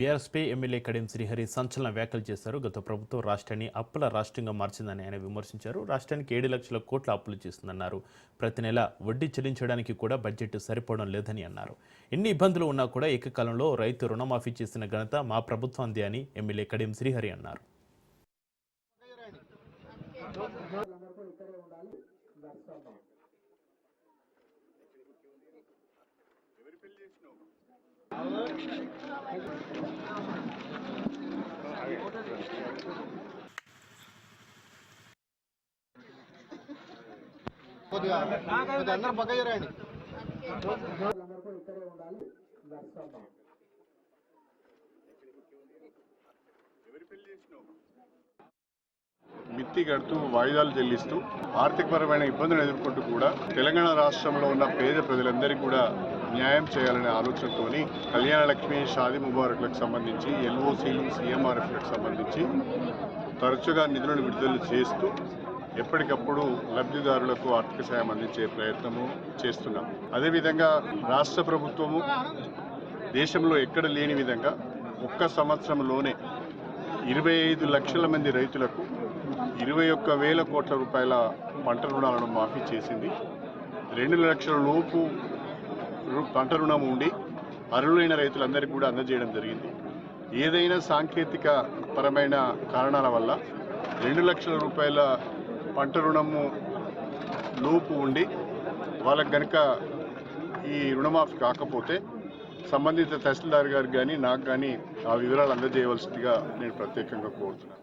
బీఆర్ఎస్పై MLA Kadiyam Srihari సంచలన వ్యాఖ్యలు చేశారు. గత ప్రభుత్వం రాష్ట్రాన్ని అప్పుల రాష్ట్రంగా మార్చిందని ఆయన విమర్శించారు. రాష్ట్రానికి 7 లక్షల కోట్ల అప్పులు చేస్తుందన్నారు. ప్రతి నెల వడ్డీ చెల్లించడానికి కూడా బడ్జెట్ సరిపోవడం లేదని అన్నారు. ఎన్ని ఇబ్బందులు ఉన్నా కూడా ఏకకాలంలో రైతు రుణమాఫీ చేసిన ఘనత మా ప్రభుత్వందే అని ఎమ్మెల్యే కడియం శ్రీహరి అన్నారు. అందరూ పక్కకి రండి. మిత్తి కడుతూ వాయిదాలు చెల్లిస్తూ ఆర్థికపరమైన ఇబ్బందులు ఎదుర్కొంటూ కూడా తెలంగాణ రాష్ట్రంలో ఉన్న పేద ప్రజలందరికీ కూడా న్యాయం చేయాలనే ఆలోచనతో కళ్యాణ లక్ష్మి, షాదీ ముబారక్లకు సంబంధించి ఎల్ఓసీలు, సిఎంఆర్ఎఫ్లకు సంబంధించి తరచుగా నిధులను విడుదల చేస్తూ ఎప్పటికప్పుడు లబ్ధిదారులకు ఆర్థిక సాయం అందించే ప్రయత్నము చేస్తున్నాం. అదేవిధంగా రాష్ట్ర ప్రభుత్వము దేశంలో ఎక్కడ లేని విధంగా ఒక్క సంవత్సరంలోనే 25 లక్షల మంది రైతులకు 21,000 కోట్ల రూపాయల పంట రుణాలను మాఫీ చేసింది. 2 లక్షల లోపు పంట రుణం ఉండి అర్హులైన రైతులందరికీ కూడా అందజేయడం జరిగింది. ఏదైనా సాంకేతిక పరమైన కారణాల వల్ల 2 లక్షల రూపాయల పంట రుణము లోపు ఉండి వాళ్ళకు కనుక ఈ రుణమాఫీ కాకపోతే సంబంధిత తహసీల్దార్ గారికి కానీ నాకు కానీ ఆ వివరాలు అందజేయవలసిందిగా నేను ప్రత్యేకంగా కోరుతున్నాను.